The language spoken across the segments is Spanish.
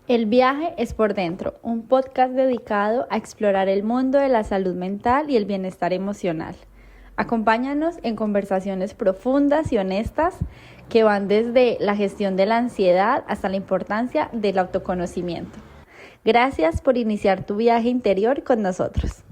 El viaje es por dentro, un podcast dedicado a explorar el mundo de la salud mental y el bienestar emocional. Acompáñanos en conversaciones profundas y honestas que van desde la gestión de la ansiedad hasta la importancia del autoconocimiento. Gracias por iniciar tu viaje interior con nosotros.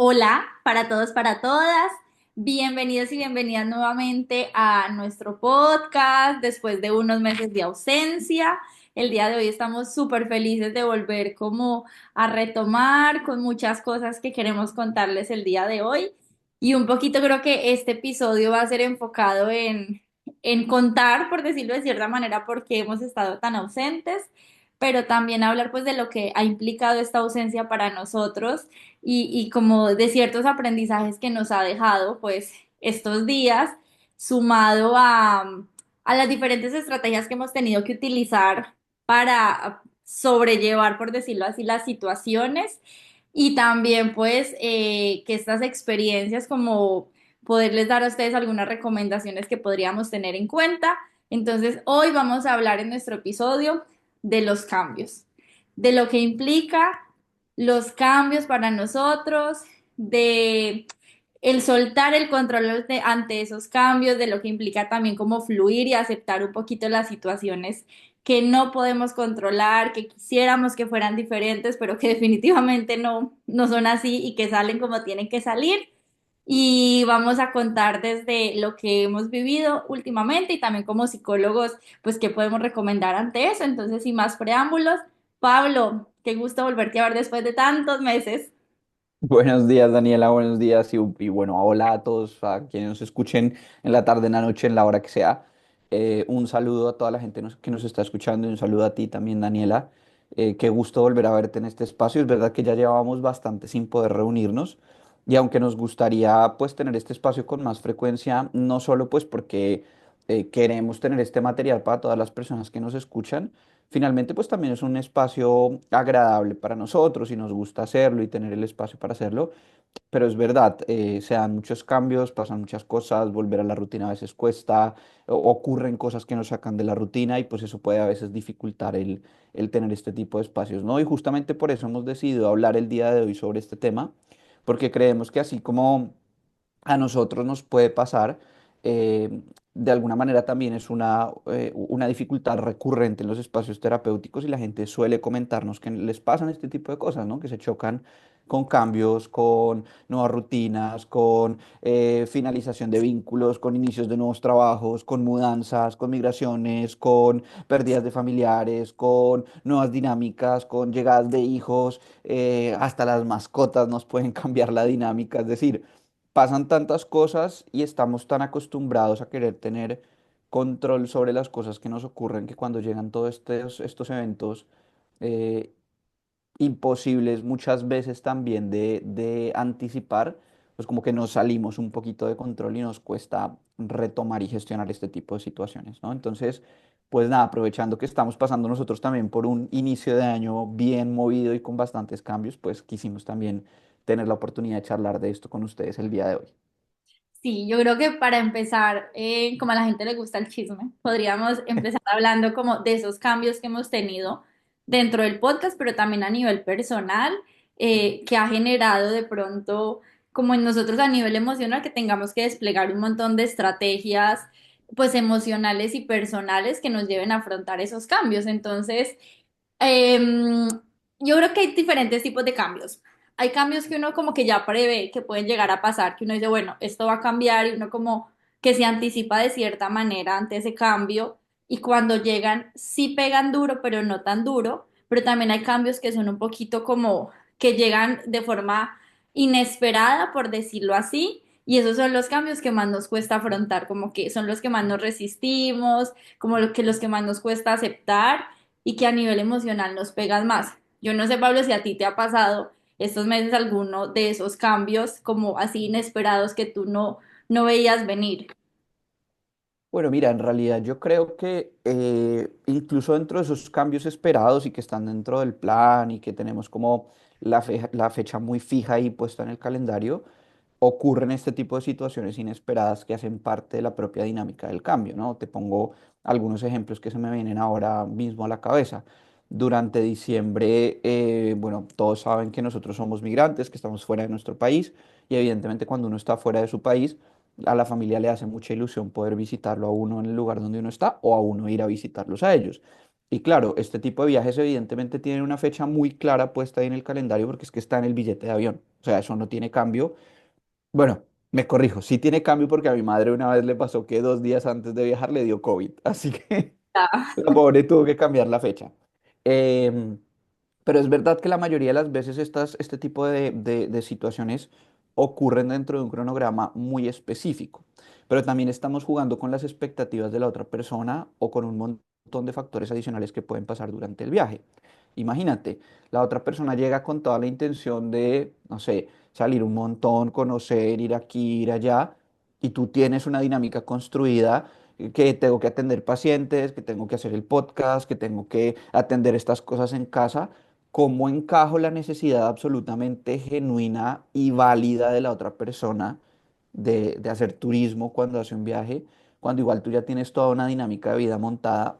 Hola para todos, para todas. Bienvenidos y bienvenidas nuevamente a nuestro podcast después de unos meses de ausencia. El día de hoy estamos súper felices de volver como a retomar con muchas cosas que queremos contarles el día de hoy. Y un poquito creo que este episodio va a ser enfocado en contar, por decirlo de cierta manera, por qué hemos estado tan ausentes, pero también hablar pues de lo que ha implicado esta ausencia para nosotros y como de ciertos aprendizajes que nos ha dejado pues estos días, sumado a las diferentes estrategias que hemos tenido que utilizar para sobrellevar, por decirlo así, las situaciones y también pues que estas experiencias como poderles dar a ustedes algunas recomendaciones que podríamos tener en cuenta. Entonces, hoy vamos a hablar en nuestro episodio de los cambios, de lo que implica los cambios para nosotros, de el soltar el control ante esos cambios, de lo que implica también como fluir y aceptar un poquito las situaciones que no podemos controlar, que quisiéramos que fueran diferentes, pero que definitivamente no son así y que salen como tienen que salir. Y vamos a contar desde lo que hemos vivido últimamente y también como psicólogos, pues qué podemos recomendar ante eso. Entonces, sin más preámbulos, Pablo, qué gusto volverte a ver después de tantos meses. Buenos días, Daniela, buenos días y bueno, hola a todos, a quienes nos escuchen en la tarde, en la noche, en la hora que sea. Un saludo a toda la gente que nos está escuchando y un saludo a ti también, Daniela. Qué gusto volver a verte en este espacio. Es verdad que ya llevábamos bastante sin poder reunirnos y aunque nos gustaría pues tener este espacio con más frecuencia, no solo pues porque queremos tener este material para todas las personas que nos escuchan. Finalmente, pues también es un espacio agradable para nosotros y nos gusta hacerlo y tener el espacio para hacerlo, pero es verdad, se dan muchos cambios, pasan muchas cosas, volver a la rutina a veces cuesta, ocurren cosas que nos sacan de la rutina y pues eso puede a veces dificultar el tener este tipo de espacios, ¿no? Y justamente por eso hemos decidido hablar el día de hoy sobre este tema, porque creemos que así como a nosotros nos puede pasar, de alguna manera también es una dificultad recurrente en los espacios terapéuticos y la gente suele comentarnos que les pasan este tipo de cosas, ¿no? Que se chocan con cambios, con nuevas rutinas, con finalización de vínculos, con inicios de nuevos trabajos, con mudanzas, con migraciones, con pérdidas de familiares, con nuevas dinámicas, con llegadas de hijos, hasta las mascotas nos pueden cambiar la dinámica, es decir, pasan tantas cosas y estamos tan acostumbrados a querer tener control sobre las cosas que nos ocurren que cuando llegan todos estos eventos eh, imposibles muchas veces también de anticipar, pues como que nos salimos un poquito de control y nos cuesta retomar y gestionar este tipo de situaciones, ¿no? Entonces, pues nada, aprovechando que estamos pasando nosotros también por un inicio de año bien movido y con bastantes cambios, pues quisimos también tener la oportunidad de charlar de esto con ustedes el día de hoy. Sí, yo creo que para empezar, como a la gente le gusta el chisme, podríamos empezar hablando como de esos cambios que hemos tenido dentro del podcast, pero también a nivel personal, que ha generado de pronto, como en nosotros a nivel emocional, que tengamos que desplegar un montón de estrategias, pues emocionales y personales que nos lleven a afrontar esos cambios. Entonces, yo creo que hay diferentes tipos de cambios. Hay cambios que uno como que ya prevé que pueden llegar a pasar, que uno dice, bueno, esto va a cambiar y uno como que se anticipa de cierta manera ante ese cambio y cuando llegan sí pegan duro, pero no tan duro, pero también hay cambios que son un poquito como que llegan de forma inesperada, por decirlo así, y esos son los cambios que más nos cuesta afrontar, como que son los que más nos resistimos, como los que más nos cuesta aceptar y que a nivel emocional nos pegan más. Yo no sé, Pablo, si a ti te ha pasado estos meses alguno de esos cambios como así inesperados que tú no veías venir. Bueno, mira, en realidad yo creo que incluso dentro de esos cambios esperados y que están dentro del plan y que tenemos como la fecha muy fija ahí puesta en el calendario, ocurren este tipo de situaciones inesperadas que hacen parte de la propia dinámica del cambio, ¿no? Te pongo algunos ejemplos que se me vienen ahora mismo a la cabeza. Durante diciembre, bueno, todos saben que nosotros somos migrantes, que estamos fuera de nuestro país y evidentemente cuando uno está fuera de su país, a la familia le hace mucha ilusión poder visitarlo a uno en el lugar donde uno está o a uno ir a visitarlos a ellos. Y claro, este tipo de viajes evidentemente tienen una fecha muy clara puesta ahí en el calendario porque es que está en el billete de avión. O sea, eso no tiene cambio. Bueno, me corrijo, sí tiene cambio porque a mi madre una vez le pasó que 2 días antes de viajar le dio COVID, así que Ah, la pobre tuvo que cambiar la fecha. Em, pero es verdad que la mayoría de las veces este tipo de situaciones ocurren dentro de un cronograma muy específico, pero también estamos jugando con las expectativas de la otra persona o con un montón de factores adicionales que pueden pasar durante el viaje. Imagínate, la otra persona llega con toda la intención de, no sé, salir un montón, conocer, ir aquí, ir allá, y tú tienes una dinámica construida que tengo que atender pacientes, que tengo que hacer el podcast, que tengo que atender estas cosas en casa. ¿Cómo encajo la necesidad absolutamente genuina y válida de la otra persona de hacer turismo cuando hace un viaje, cuando igual tú ya tienes toda una dinámica de vida montada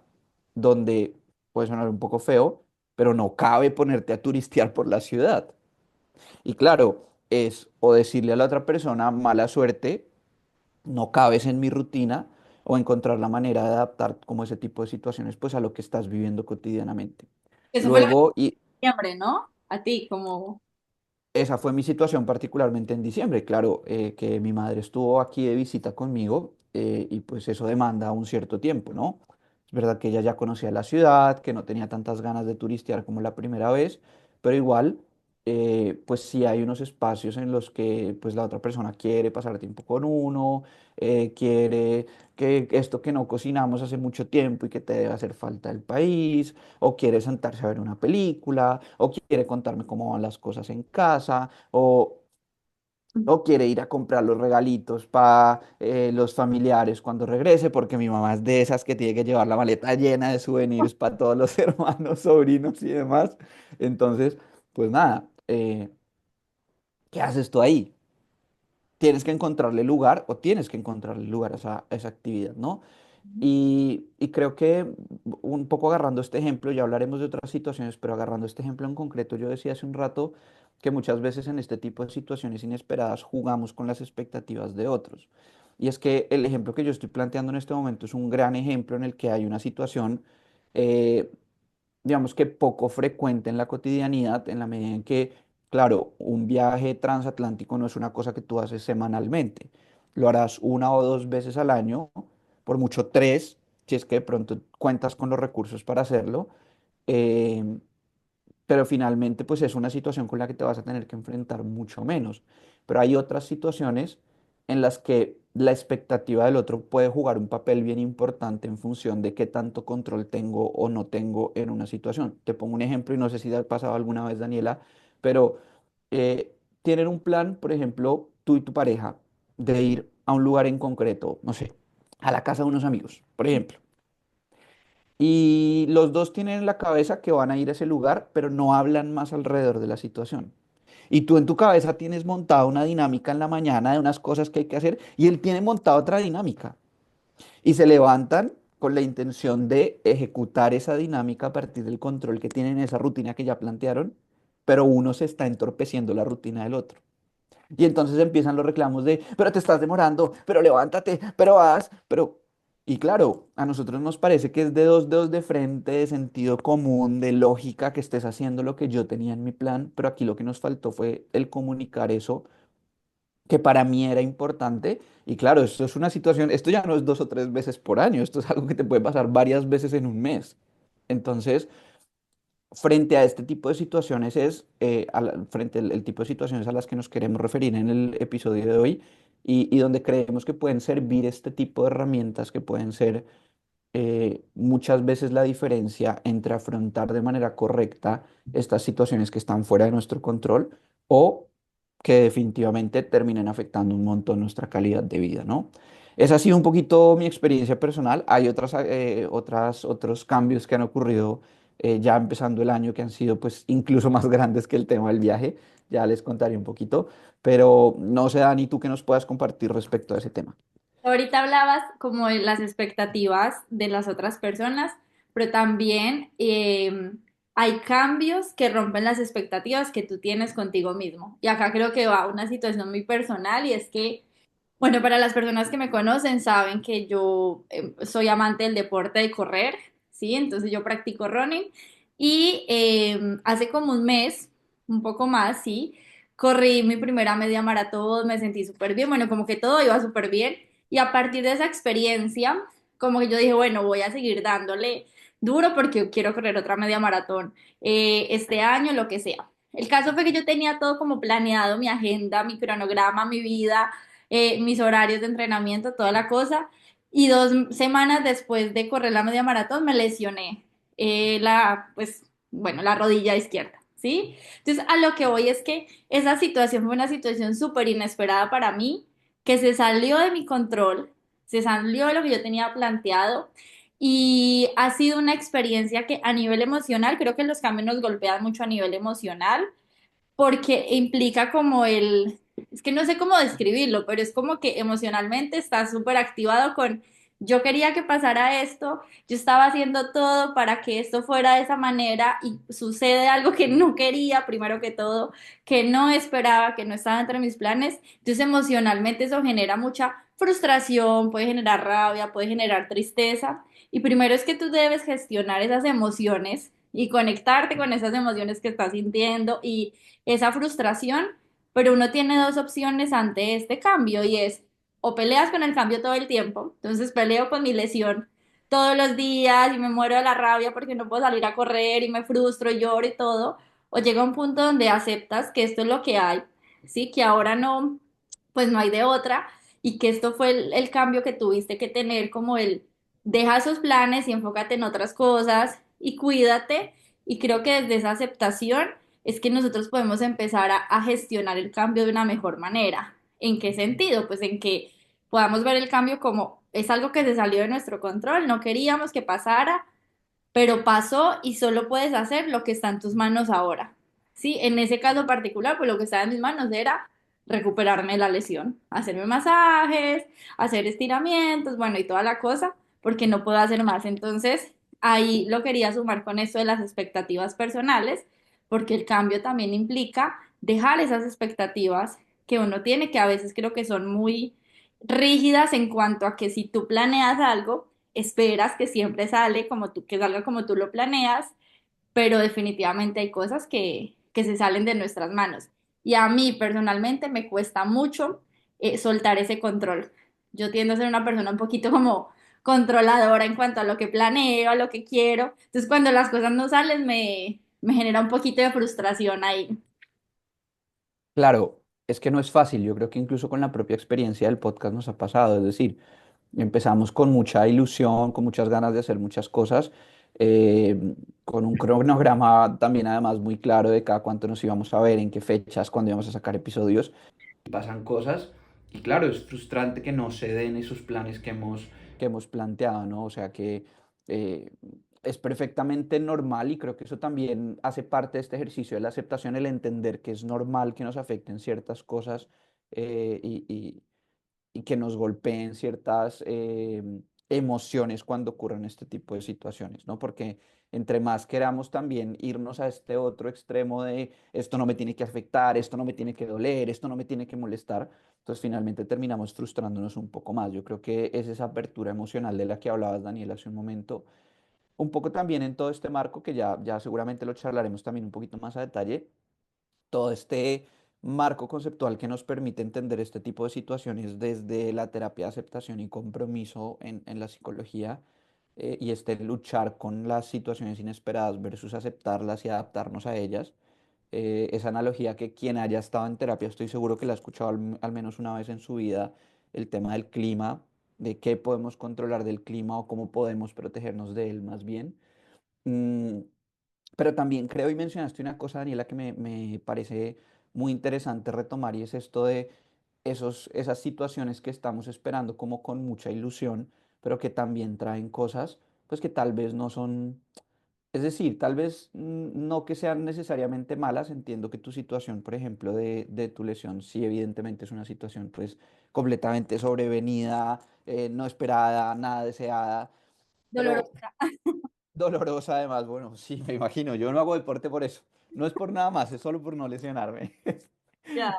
donde puede sonar un poco feo, pero no cabe ponerte a turistear por la ciudad? Y claro, es o decirle a la otra persona mala suerte, no cabes en mi rutina, o encontrar la manera de adaptar como ese tipo de situaciones pues a lo que estás viviendo cotidianamente. eso fue lo de Luego, y diciembre, ¿no? A ti, como... esa fue mi situación particularmente en diciembre. Claro, que mi madre estuvo aquí de visita conmigo, y pues eso demanda un cierto tiempo, ¿no? Es verdad que ella ya conocía la ciudad, que no tenía tantas ganas de turistear como la primera vez, pero igual, pues sí hay unos espacios en los que pues la otra persona quiere pasar tiempo con uno, quiere que esto que no cocinamos hace mucho tiempo y que te debe hacer falta el país, o quiere sentarse a ver una película, o quiere contarme cómo van las cosas en casa, o quiere ir a comprar los regalitos para los familiares cuando regrese, porque mi mamá es de esas que tiene que llevar la maleta llena de souvenirs para todos los hermanos, sobrinos y demás. Entonces, pues nada, ¿qué haces tú ahí? Tienes que encontrarle lugar o tienes que encontrarle lugar a esa actividad, ¿no? Y creo que un poco agarrando este ejemplo, ya hablaremos de otras situaciones, pero agarrando este ejemplo en concreto, yo decía hace un rato que muchas veces en este tipo de situaciones inesperadas jugamos con las expectativas de otros. Y es que el ejemplo que yo estoy planteando en este momento es un gran ejemplo en el que hay una situación, eh, digamos que poco frecuente en la cotidianidad, en la medida en que, claro, un viaje transatlántico no es una cosa que tú haces semanalmente. Lo harás 1 o 2 veces al año, por mucho tres, si es que de pronto cuentas con los recursos para hacerlo. em, pero finalmente pues es una situación con la que te vas a tener que enfrentar mucho menos. Pero hay otras situaciones en las que la expectativa del otro puede jugar un papel bien importante en función de qué tanto control tengo o no tengo en una situación. Te pongo un ejemplo y no sé si te ha pasado alguna vez, Daniela, pero tienen un plan, por ejemplo, tú y tu pareja, de ir a un lugar en concreto, no sé, a la casa de unos amigos, por ejemplo. Y los dos tienen en la cabeza que van a ir a ese lugar, pero no hablan más alrededor de la situación. Y tú en tu cabeza tienes montada una dinámica en la mañana de unas cosas que hay que hacer y él tiene montada otra dinámica. Y se levantan con la intención de ejecutar esa dinámica a partir del control que tienen en esa rutina que ya plantearon, pero uno se está entorpeciendo la rutina del otro. Y entonces empiezan los reclamos de, pero te estás demorando, pero levántate, pero haz, pero... Y claro, a nosotros nos parece que es de dos dedos de frente, de sentido común, de lógica que estés haciendo lo que yo tenía en mi plan, pero aquí lo que nos faltó fue el comunicar eso que para mí era importante. Y claro, esto es una situación, esto ya no es 2 o 3 veces por año, esto es algo que te puede pasar varias veces en un mes. Entonces, frente a este tipo de situaciones frente al tipo de situaciones a las que nos queremos referir en el episodio de hoy y donde creemos que pueden servir este tipo de herramientas que pueden ser muchas veces la diferencia entre afrontar de manera correcta estas situaciones que están fuera de nuestro control o que definitivamente terminen afectando un montón nuestra calidad de vida, ¿no? Esa ha sido un poquito mi experiencia personal. Hay otros cambios que han ocurrido ya empezando el año que han sido pues incluso más grandes que el tema del viaje. Ya les contaré un poquito, pero no sé, Dani, tú que nos puedas compartir respecto a ese tema. Ahorita hablabas como de las expectativas de las otras personas, pero también hay cambios que rompen las expectativas que tú tienes contigo mismo. Y acá creo que va una situación muy personal y es que, bueno, para las personas que me conocen saben que yo soy amante del deporte de correr, ¿sí? Entonces yo practico running y hace como un mes, un poco más, ¿sí? Corrí mi primera media maratón, me sentí súper bien, bueno, como que todo iba súper bien. Y a partir de esa experiencia, como que yo dije, bueno, voy a seguir dándole duro porque quiero correr otra media maratón este año, lo que sea. El caso fue que yo tenía todo como planeado, mi agenda, mi cronograma, mi vida, mis horarios de entrenamiento, toda la cosa. Y 2 semanas después de correr la media maratón me lesioné pues, bueno, la rodilla izquierda, ¿sí? Entonces, a lo que voy es que esa situación fue una situación súper inesperada para mí que se salió de mi control, se salió de lo que yo tenía planteado y ha sido una experiencia que a nivel emocional, creo que los cambios nos golpean mucho a nivel emocional porque implica como es que no sé cómo describirlo, pero es como que emocionalmente estás súper activado con, yo quería que pasara esto, yo estaba haciendo todo para que esto fuera de esa manera y sucede algo que no quería, primero que todo, que no esperaba, que no estaba entre mis planes, entonces emocionalmente eso genera mucha frustración, puede generar rabia, puede generar tristeza y primero es que tú debes gestionar esas emociones y conectarte con esas emociones que estás sintiendo y esa frustración, pero uno tiene dos opciones ante este cambio y es o peleas con el cambio todo el tiempo, entonces peleo con mi lesión todos los días y me muero de la rabia porque no puedo salir a correr y me frustro, lloro y todo, o llega un punto donde aceptas que esto es lo que hay, sí, que ahora no, pues no hay de otra y que esto fue el cambio que tuviste que tener como el deja esos planes y enfócate en otras cosas y cuídate y creo que desde esa aceptación es que nosotros podemos empezar a gestionar el cambio de una mejor manera. ¿En qué sentido? Pues en que podamos ver el cambio como es algo que se salió de nuestro control, no queríamos que pasara, pero pasó y solo puedes hacer lo que está en tus manos ahora. Sí, en ese caso particular, pues lo que estaba en mis manos era recuperarme de la lesión, hacerme masajes, hacer estiramientos, bueno, y toda la cosa, porque no puedo hacer más. Entonces, ahí lo quería sumar con esto de las expectativas personales, porque el cambio también implica dejar esas expectativas que uno tiene, que a veces creo que son muy rígidas en cuanto a que si tú planeas algo, esperas que siempre sale como tú, que salga como tú lo planeas, pero definitivamente hay cosas que se salen de nuestras manos. Y a mí personalmente me cuesta mucho soltar ese control. Yo tiendo a ser una persona un poquito como controladora en cuanto a lo que planeo, a lo que quiero. Entonces cuando las cosas no salen me genera un poquito de frustración ahí. Claro, es que no es fácil. Yo creo que incluso con la propia experiencia del podcast nos ha pasado. Es decir, empezamos con mucha ilusión, con muchas ganas de hacer muchas cosas, con un cronograma también además muy claro de cada cuánto nos íbamos a ver, en qué fechas, cuándo íbamos a sacar episodios. Y pasan cosas y claro, es frustrante que no se den esos planes que hemos planteado, ¿no? O sea que eh, es perfectamente normal y creo que eso también hace parte de este ejercicio de la aceptación, el entender que es normal que nos afecten ciertas cosas eh, y, y- y que nos golpeen ciertas emociones cuando ocurren este tipo de situaciones, ¿no? Porque entre más queramos también irnos a este otro extremo de esto no me tiene que afectar, esto no me tiene que doler, esto no me tiene que molestar, entonces finalmente terminamos frustrándonos un poco más. Yo creo que es esa apertura emocional de la que hablabas, Daniel, hace un momento, un poco también en todo este marco que ya seguramente lo charlaremos también un poquito más a detalle, todo este marco conceptual que nos permite entender este tipo de situaciones desde la terapia de aceptación y compromiso en la psicología y este luchar con las situaciones inesperadas versus aceptarlas y adaptarnos a ellas. Esa analogía que quien haya estado en terapia, estoy seguro que la ha escuchado al menos una vez en su vida, el tema del clima, de qué podemos controlar del clima o cómo podemos protegernos de él más bien. Mm, pero también creo y mencionaste una cosa, Daniela, que me parece muy interesante retomar y es esto de esas situaciones que estamos esperando como con mucha ilusión, pero que también traen cosas, pues que tal vez no son, es decir, tal vez no que sean necesariamente malas. Entiendo que tu situación, por ejemplo, de tu lesión, sí, evidentemente es una situación pues completamente sobrevenida, no esperada, nada deseada, pero Dolorosa. dolorosa además. Bueno, sí, me imagino, yo no hago deporte por eso, no es por nada más, es solo por no lesionarme. Ya.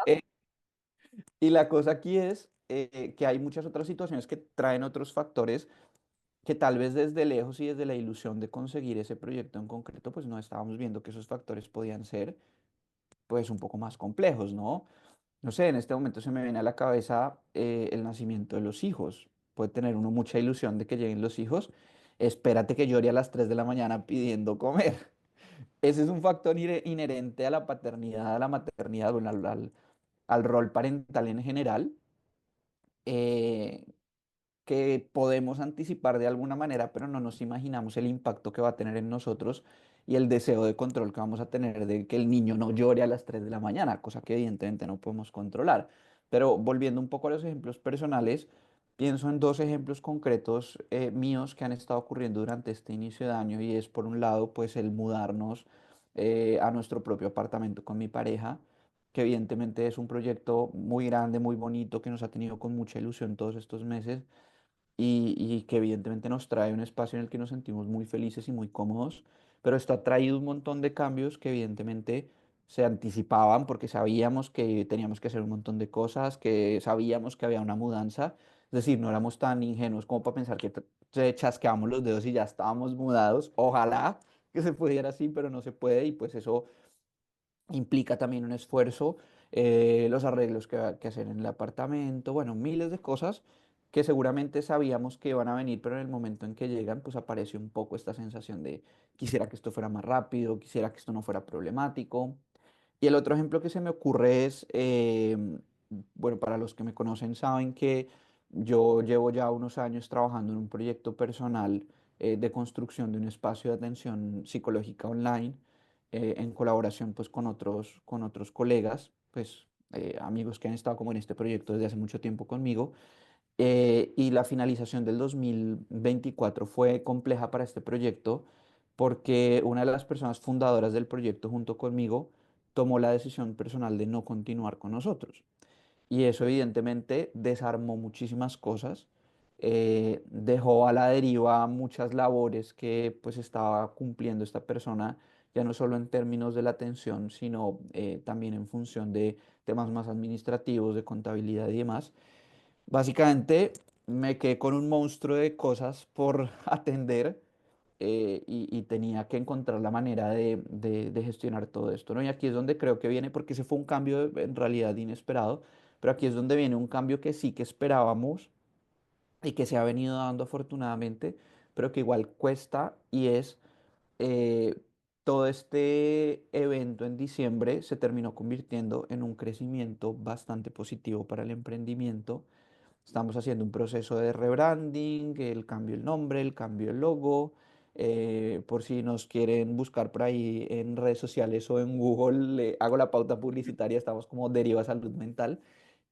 Y la cosa aquí es que hay muchas otras situaciones que traen otros factores que tal vez desde lejos y desde la ilusión de conseguir ese proyecto en concreto, pues no estábamos viendo que esos factores podían ser pues un poco más complejos, ¿no? No sé, en este momento se me viene a la cabeza el nacimiento de los hijos. Puede tener uno mucha ilusión de que lleguen los hijos. Espérate que llore a las 3 de la mañana pidiendo comer. Ese es un factor inherente a la paternidad, a la maternidad, bueno, al rol parental en general, eh, que podemos anticipar de alguna manera, pero no nos imaginamos el impacto que va a tener en nosotros y el deseo de control que vamos a tener de que el niño no llore a las 3 de la mañana, cosa que evidentemente no podemos controlar. Pero volviendo un poco a los ejemplos personales, pienso en dos ejemplos concretos míos que han estado ocurriendo durante este inicio de año, y es por un lado pues el mudarnos a nuestro propio apartamento con mi pareja, que evidentemente es un proyecto muy grande, muy bonito, que nos ha tenido con mucha ilusión todos estos meses, y que evidentemente nos trae un espacio en el que nos sentimos muy felices y muy cómodos, pero esto ha traído un montón de cambios que evidentemente se anticipaban porque sabíamos que teníamos que hacer un montón de cosas, que sabíamos que había una mudanza. Es decir, no éramos tan ingenuos como para pensar que chasqueábamos los dedos y ya estábamos mudados. Ojalá que se pudiera así, pero no se puede, y pues eso implica también un esfuerzo, los arreglos que hay que hacer en el apartamento, bueno, miles de cosas que seguramente sabíamos que iban a venir, pero en el momento en que llegan, pues aparece un poco esta sensación de quisiera que esto fuera más rápido, quisiera que esto no fuera problemático. Y el otro ejemplo que se me ocurre es, bueno, para los que me conocen saben que yo llevo ya unos años trabajando en un proyecto personal de construcción de un espacio de atención psicológica online, en colaboración pues con otros colegas, pues amigos que han estado como en este proyecto desde hace mucho tiempo conmigo. Y la finalización del 2024 fue compleja para este proyecto porque una de las personas fundadoras del proyecto junto conmigo tomó la decisión personal de no continuar con nosotros. Y eso evidentemente desarmó muchísimas cosas, dejó a la deriva muchas labores que pues estaba cumpliendo esta persona, ya no solo en términos de la atención, sino también en función de temas más administrativos, de contabilidad y demás. Básicamente me quedé con un monstruo de cosas por atender, y tenía que encontrar la manera de gestionar todo esto, ¿no? Y aquí es donde creo que viene, porque ese fue un cambio en realidad inesperado, pero aquí es donde viene un cambio que sí que esperábamos y que se ha venido dando afortunadamente, pero que igual cuesta, y es eh, todo este evento en diciembre se terminó convirtiendo en un crecimiento bastante positivo para el emprendimiento. Estamos haciendo un proceso de rebranding, el cambio del nombre, el cambio del logo. Por si nos quieren buscar por ahí en redes sociales o en Google, le hago la pauta publicitaria, estamos como Deriva Salud Mental.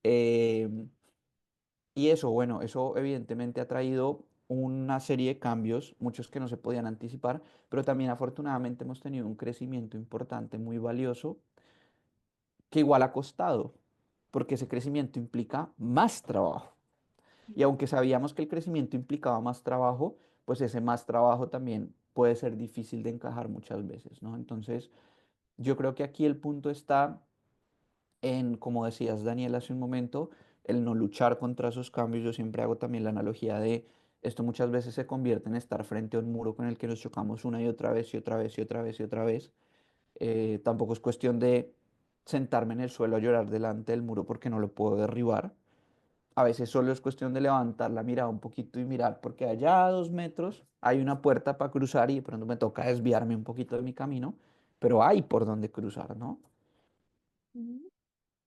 Eh, y eso, bueno, eso evidentemente ha traído una serie de cambios, muchos que no se podían anticipar, pero también afortunadamente hemos tenido un crecimiento importante, muy valioso, que igual ha costado, porque ese crecimiento implica más trabajo. Y aunque sabíamos que el crecimiento implicaba más trabajo, pues ese más trabajo también puede ser difícil de encajar muchas veces, ¿no? Entonces, yo creo que aquí el punto está en, como decías, Daniel, hace un momento, el no luchar contra esos cambios. Yo siempre hago también la analogía de esto muchas veces se convierte en estar frente a un muro con el que nos chocamos una y otra vez y otra vez y otra vez y otra vez. Tampoco es cuestión de sentarme en el suelo a llorar delante del muro porque no lo puedo derribar. A veces solo es cuestión de levantar la mirada un poquito y mirar, porque allá a 2 metros hay una puerta para cruzar y de pronto me toca desviarme un poquito de mi camino, pero hay por donde cruzar, ¿no? Ujú.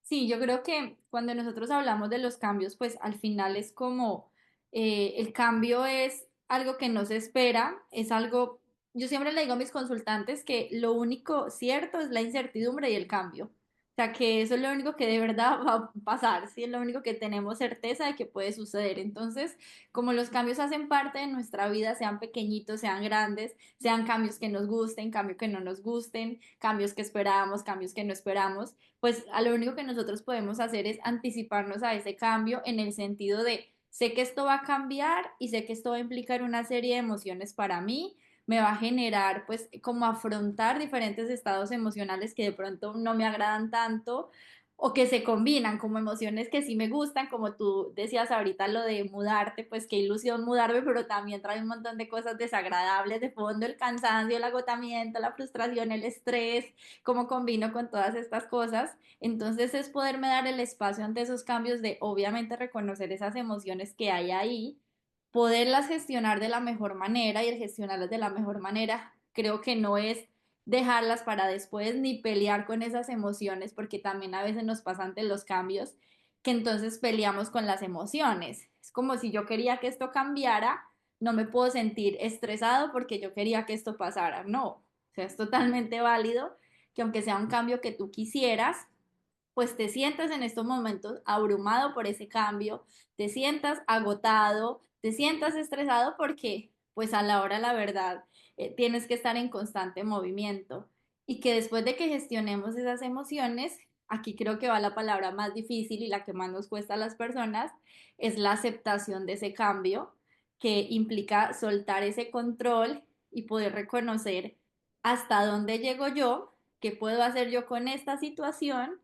Sí, yo creo que cuando nosotros hablamos de los cambios, pues al final es como el cambio es algo que no se espera, es algo, yo siempre le digo a mis consultantes que lo único cierto es la incertidumbre y el cambio. O sea, que eso es lo único que de verdad va a pasar, ¿sí? Es lo único que tenemos certeza de que puede suceder. Entonces, como los cambios hacen parte de nuestra vida, sean pequeñitos, sean grandes, sean cambios que nos gusten, cambios que no nos gusten, cambios que esperamos, cambios que no esperamos, pues a lo único que nosotros podemos hacer es anticiparnos a ese cambio en el sentido de, sé que esto va a cambiar y sé que esto va a implicar una serie de emociones para mí, me va a generar pues como afrontar diferentes estados emocionales que de pronto no me agradan tanto o que se combinan como emociones que sí me gustan, como tú decías ahorita lo de mudarte, pues qué ilusión mudarme, pero también trae un montón de cosas desagradables de fondo, el cansancio, el agotamiento, la frustración, el estrés, cómo combino con todas estas cosas. Entonces es poderme dar el espacio ante esos cambios de obviamente reconocer esas emociones que hay ahí, poderlas gestionar de la mejor manera, y el gestionarlas de la mejor manera creo que no es dejarlas para después ni pelear con esas emociones, porque también a veces nos pasa ante los cambios que entonces peleamos con las emociones. Es como si yo quería que esto cambiara, no me puedo sentir estresado porque yo quería que esto pasara. No, o sea, es totalmente válido que aunque sea un cambio que tú quisieras, pues te sientas en estos momentos abrumado por ese cambio, te sientas agotado, te sientas estresado porque pues a la hora la verdad tienes que estar en constante movimiento y que después de que gestionemos esas emociones, aquí creo que va la palabra más difícil y la que más nos cuesta a las personas, es la aceptación de ese cambio que implica soltar ese control y poder reconocer hasta dónde llego yo, qué puedo hacer yo con esta situación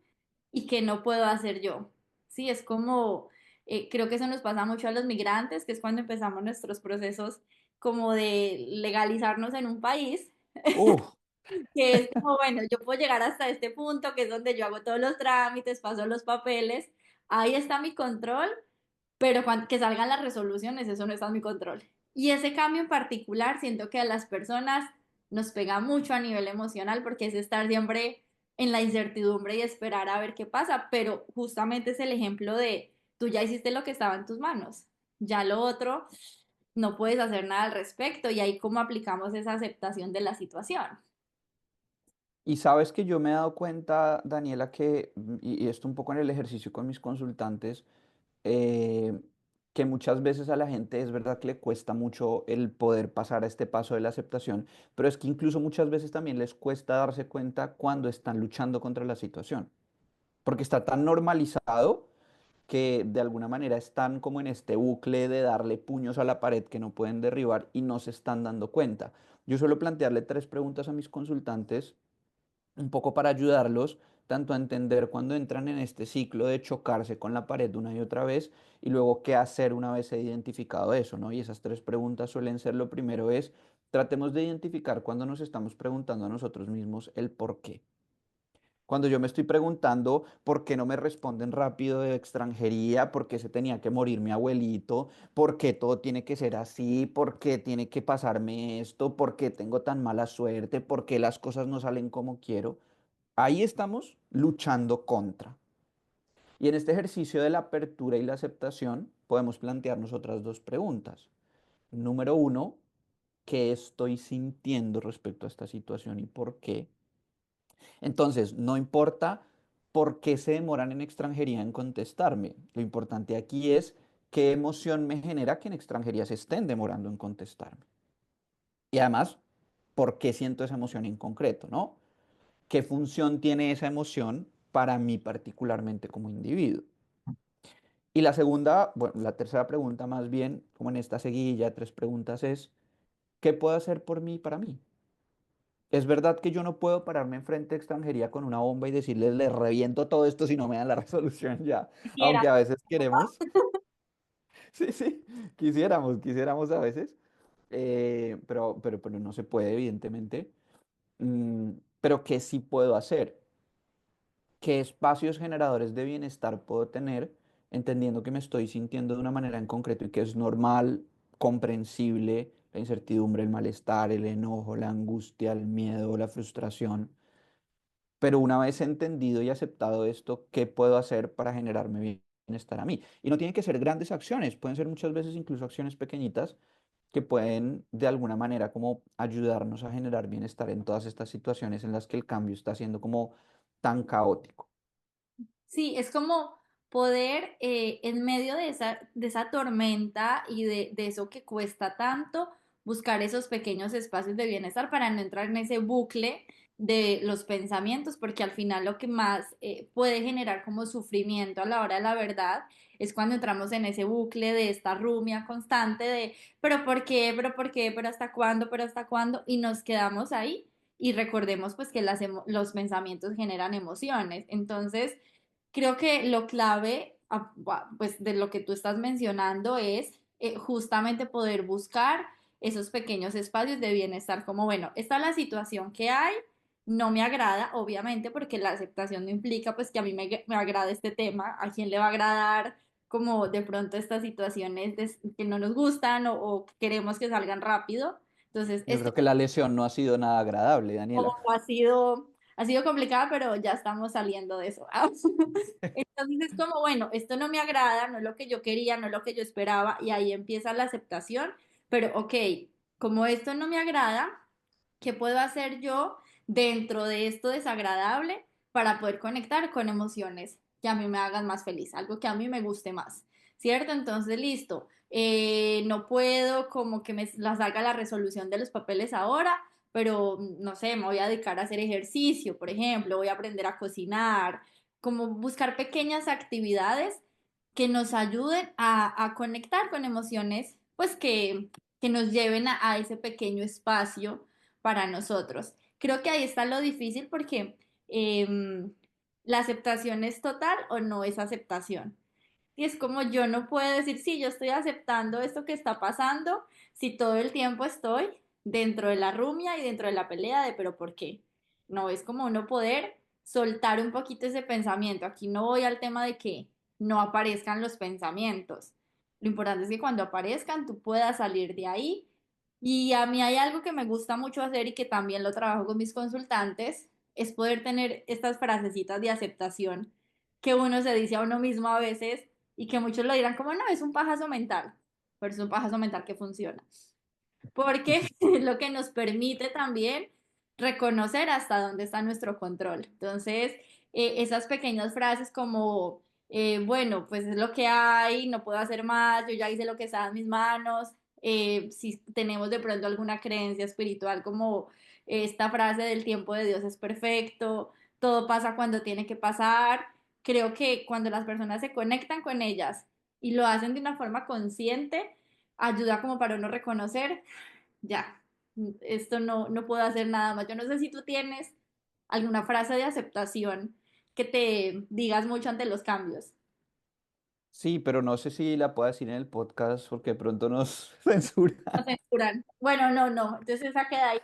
y que no puedo hacer yo. Sí, es como, creo que eso nos pasa mucho a los migrantes, que es cuando empezamos nuestros procesos como de legalizarnos en un país, Uf, que es como, bueno, yo puedo llegar hasta este punto, que es donde yo hago todos los trámites, paso los papeles, ahí está mi control, pero que salgan las resoluciones, eso no está en mi control. Y ese cambio en particular, siento que a las personas nos pega mucho a nivel emocional porque es estar siempre en la incertidumbre y esperar a ver qué pasa, pero justamente es el ejemplo de tú ya hiciste lo que estaba en tus manos, ya lo otro no puedes hacer nada al respecto y ahí cómo aplicamos esa aceptación de la situación. y sabes que yo me he dado cuenta, Daniela, que, y esto un poco en el ejercicio con mis consultantes, eh, que muchas veces a la gente es verdad que le cuesta mucho el poder pasar a este paso de la aceptación, pero es que incluso muchas veces también les cuesta darse cuenta cuando están luchando contra la situación, porque está tan normalizado que de alguna manera están como en este bucle de darle puños a la pared que no pueden derribar y no se están dando cuenta. Yo suelo plantearle tres preguntas a mis consultantes un poco para ayudarlos tanto a entender cuando entran en este ciclo de chocarse con la pared una y otra vez y luego qué hacer una vez he identificado eso, ¿no? Y esas tres preguntas suelen ser: lo primero es, tratemos de identificar cuando nos estamos preguntando a nosotros mismos el por qué. Cuando yo me estoy preguntando por qué no me responden rápido de extranjería, por qué se tenía que morir mi abuelito, por qué todo tiene que ser así, por qué tiene que pasarme esto, por qué tengo tan mala suerte, por qué las cosas no salen como quiero, ahí estamos luchando contra. Y en este ejercicio de la apertura y la aceptación podemos plantearnos otras dos preguntas. Número uno, ¿qué estoy sintiendo respecto a esta situación y por qué? Entonces, no importa por qué se demoran en extranjería en contestarme. Lo importante aquí es qué emoción me genera que en extranjería se estén demorando en contestarme. Y además, ¿por qué siento esa emoción en concreto, no? ¿Qué función tiene esa emoción para mí particularmente como individuo? Y la segunda, bueno, la tercera pregunta más bien, como en esta seguilla de tres preguntas es, ¿qué puedo hacer por mí y para mí? Es verdad que yo no puedo pararme enfrente de extranjería con una bomba y decirles, les reviento todo esto si no me dan la resolución ya, Quisiera. aunque a veces queremos, sí, sí, quisiéramos a veces, pero no se puede, evidentemente. Mm, pero ¿qué sí puedo hacer? ¿Qué espacios generadores de bienestar puedo tener, entendiendo que me estoy sintiendo de una manera en concreto y que es normal, comprensible, la incertidumbre, el malestar, el enojo, la angustia, el miedo, la frustración? Pero una vez entendido y aceptado esto, ¿qué puedo hacer para generarme bienestar a mí? Y no tienen que ser grandes acciones, pueden ser muchas veces incluso acciones pequeñitas que pueden de alguna manera como ayudarnos a generar bienestar en todas estas situaciones en las que el cambio está siendo como tan caótico. Sí, es como poder en medio de esa tormenta y de eso que cuesta tanto, buscar esos pequeños espacios de bienestar para no entrar en ese bucle de los pensamientos, porque al final lo que más puede generar como sufrimiento a la hora de la verdad es cuando entramos en ese bucle de esta rumia constante de, pero ¿por qué? ¿Pero por qué? ¿Pero hasta cuándo? ¿Pero hasta cuándo? Y nos quedamos ahí. Y recordemos pues que los pensamientos generan emociones. Entonces, creo que lo clave, pues, de lo que tú estás mencionando es justamente poder buscar esos pequeños espacios de bienestar, como, bueno, esta es la situación que hay, no me agrada, obviamente, porque la aceptación no implica, pues, que a mí me agrade este tema, a quién le va a agradar, como de pronto estas situaciones que no nos gustan o queremos que salgan rápido. Entonces, Yo creo que la lesión no ha sido nada agradable, Daniela. ha sido complicada, pero ya estamos saliendo de eso. Entonces es como, bueno, esto no me agrada, no es lo que yo quería, no es lo que yo esperaba, y ahí empieza la aceptación, pero ok, como esto no me agrada, ¿qué puedo hacer yo dentro de esto desagradable para poder conectar con emociones que a mí me hagan más feliz, algo que a mí me guste más? ¿Cierto? Entonces, listo. No puedo como que me la salga la resolución de los papeles ahora, pero no sé, me voy a dedicar a hacer ejercicio, por ejemplo, voy a aprender a cocinar, como buscar pequeñas actividades que nos ayuden a conectar con emociones, pues que nos lleven a ese pequeño espacio para nosotros. Creo que ahí está lo difícil porque la aceptación es total o no es aceptación. Y es como yo no puedo decir, sí, yo estoy aceptando esto que está pasando, si todo el tiempo estoy dentro de la rumia y dentro de la pelea de, pero ¿por qué? No, es como uno poder soltar un poquito ese pensamiento. Aquí no voy al tema de que no aparezcan los pensamientos. Lo importante es que cuando aparezcan tú puedas salir de ahí. Y a mí hay algo que me gusta mucho hacer y que también lo trabajo con mis consultantes, es poder tener estas frasecitas de aceptación que uno se dice a uno mismo a veces y que muchos lo dirán como, no, es un pajazo mental, pero es un pajazo mental que funciona, porque es lo que nos permite también reconocer hasta dónde está nuestro control. Entonces, esas pequeñas frases como, bueno, pues es lo que hay, no puedo hacer más, yo ya hice lo que estaba en mis manos. Si tenemos de pronto alguna creencia espiritual como esta frase del tiempo de Dios es perfecto, todo pasa cuando tiene que pasar. Creo que cuando las personas se conectan con ellas y lo hacen de una forma consciente, ayuda como para uno reconocer ya, esto no puedo hacer nada más. Yo no sé si tú tienes alguna frase de aceptación que te digas mucho ante los cambios. Sí, pero no sé si la puedo decir en el podcast porque de pronto nos No censuran. censuran. Bueno, no. Entonces esa queda ahí.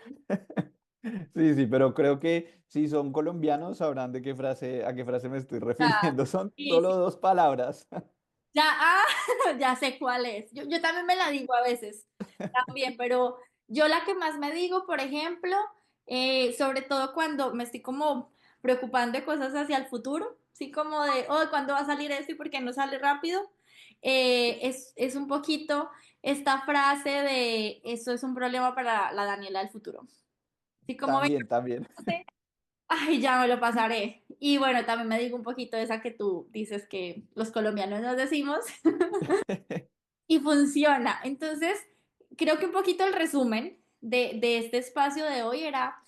Sí, sí, pero creo que si son colombianos sabrán de qué frase, a qué frase me estoy Ya, refiriendo. Son sí, solo sí. dos palabras. Ya, ya sé cuál es. Yo también me la digo a veces, también, pero yo la que más me digo, por ejemplo, sobre todo cuando me estoy como preocupando de cosas hacia el futuro, sí, como de, oh, ¿cuándo va a salir esto y por qué no sale rápido? Es un poquito esta frase de, eso es un problema para la Daniela del futuro. Sí, como ven, También, también. ay, ya me lo pasaré. Y bueno, también me digo un poquito esa que tú dices que los colombianos nos decimos. Y funciona. Entonces, creo que un poquito el resumen de este espacio de hoy era,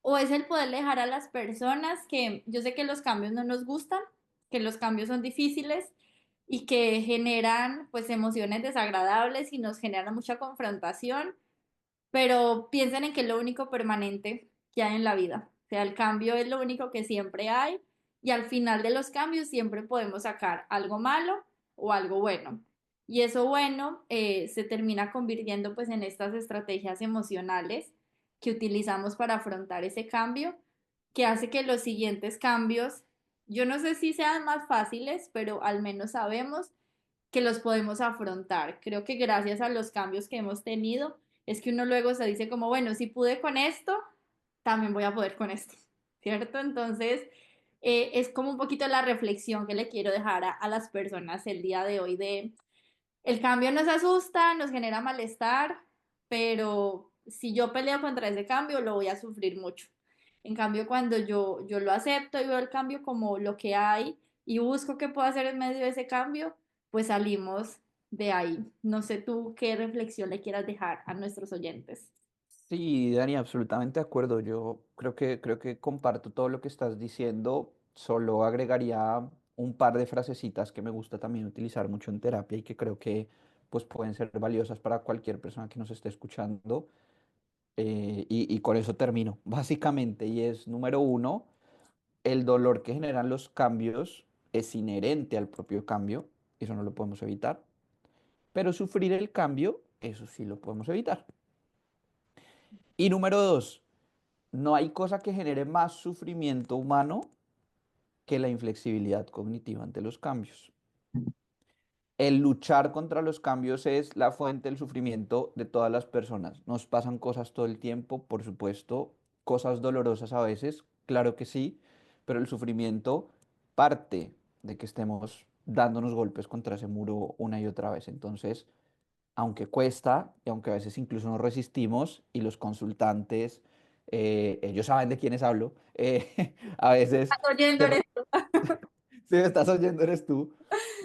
o es el poder dejar a las personas que yo sé que los cambios no nos gustan, que los cambios son difíciles y que generan pues emociones desagradables y nos generan mucha confrontación, pero piensen en que es lo único permanente que hay en la vida. O sea, el cambio es lo único que siempre hay y al final de los cambios siempre podemos sacar algo malo o algo bueno. Y eso bueno se termina convirtiendo pues en estas estrategias emocionales que utilizamos para afrontar ese cambio, que hace que los siguientes cambios, yo no sé si sean más fáciles, pero al menos sabemos que los podemos afrontar. Creo que gracias a los cambios que hemos tenido, es que uno luego se dice como, bueno, si pude con esto, también voy a poder con esto, ¿cierto? Entonces, es como un poquito la reflexión que le quiero dejar a las personas el día de hoy de, el cambio nos asusta, nos genera malestar, pero si yo peleo contra ese cambio, lo voy a sufrir mucho. En cambio, cuando yo lo acepto y veo el cambio como lo que hay y busco qué puedo hacer en medio de ese cambio, pues salimos de ahí. No sé tú qué reflexión le quieras dejar a nuestros oyentes. Sí, Dani, absolutamente de acuerdo. Yo creo que comparto todo lo que estás diciendo. Solo agregaría un par de frasecitas que me gusta también utilizar mucho en terapia y que creo que pues pueden ser valiosas para cualquier persona que nos esté escuchando. Y con eso termino, básicamente. Y es número uno, el dolor que generan los cambios es inherente al propio cambio. Eso no lo podemos evitar. Pero sufrir el cambio, eso sí lo podemos evitar. Y número dos, no hay cosa que genere más sufrimiento humano que la inflexibilidad cognitiva ante los cambios. El luchar contra los cambios es la fuente del sufrimiento de todas las personas. Nos pasan cosas todo el tiempo, por supuesto, cosas dolorosas a veces, claro que sí, pero el sufrimiento parte de que estemos dándonos golpes contra ese muro una y otra vez. Entonces, aunque cuesta y aunque a veces incluso nos resistimos y los consultantes, ellos saben de quiénes hablo, a veces, Oyendo se esto. si me estás oyendo eres tú,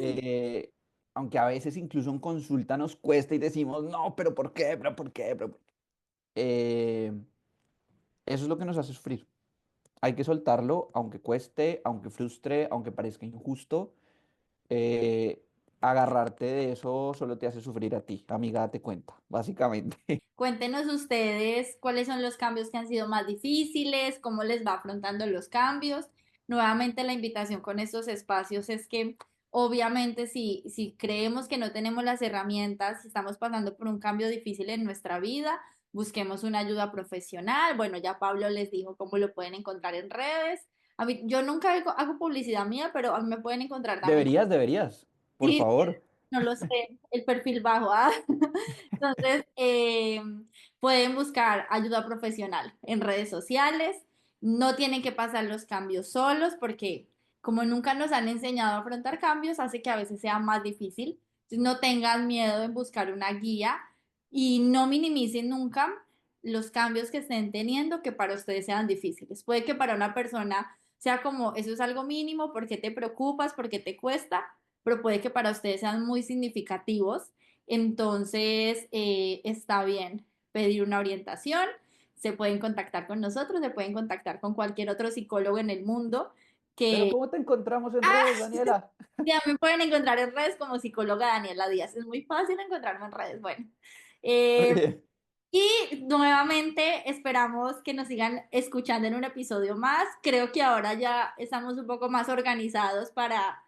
eh, aunque a veces incluso en consulta nos cuesta y decimos, no, pero ¿por qué? ¿Pero por qué? ¿Pero por qué?". Eh, Eso es lo que nos hace sufrir. Hay que soltarlo, aunque cueste, aunque frustre, aunque parezca injusto. eh, Agarrarte de eso solo te hace sufrir a ti. Amiga, date cuenta, básicamente. Cuéntenos ustedes cuáles son los cambios que han sido más difíciles, cómo les va afrontando los cambios. Nuevamente la invitación con estos espacios es que obviamente si creemos que no tenemos las herramientas, si estamos pasando por un cambio difícil en nuestra vida, busquemos una ayuda profesional. Bueno, ya Pablo les dijo cómo lo pueden encontrar en redes. A mí, yo nunca hago publicidad mía, pero a mí me pueden encontrar también. Deberías, deberías, por Sí, favor. no lo sé, el perfil bajo. ¿Ah? Entonces, pueden buscar ayuda profesional en redes sociales. No tienen que pasar los cambios solos porque como nunca nos han enseñado a afrontar cambios, hace que a veces sea más difícil. Entonces, no tengan miedo en buscar una guía y no minimicen nunca los cambios que estén teniendo que para ustedes sean difíciles. Puede que para una persona sea como, eso es algo mínimo, ¿por qué te preocupas? ¿Por qué te cuesta? Pero puede que para ustedes sean muy significativos. Entonces, está bien pedir una orientación, se pueden contactar con nosotros, se pueden contactar con cualquier otro psicólogo en el mundo Pero que ¿cómo te encontramos en redes, Daniela? ya me pueden encontrar en redes como psicóloga Daniela Díaz. Es muy fácil encontrarme en redes. Bueno, Muy eh, bien. y nuevamente esperamos que nos sigan escuchando en un episodio más. Creo que ahora ya estamos un poco más organizados para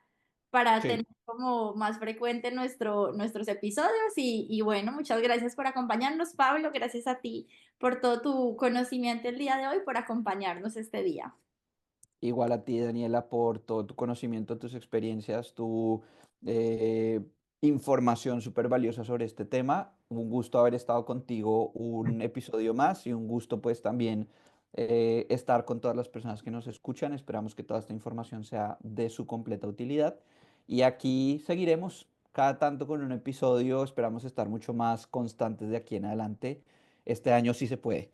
tener Sí. como más frecuente nuestros episodios. Y bueno, muchas gracias por acompañarnos, Pablo. Gracias a ti por todo tu conocimiento el día de hoy, por acompañarnos este día. Igual a ti, Daniela, por todo tu conocimiento, tus experiencias, tu eh, información súper valiosa sobre este tema. Un gusto haber estado contigo un episodio más y un gusto pues también estar con todas las personas que nos escuchan. Esperamos que toda esta información sea de su completa utilidad. Y aquí seguiremos cada tanto con un episodio. Esperamos estar mucho más constantes de aquí en adelante. Este año sí se puede.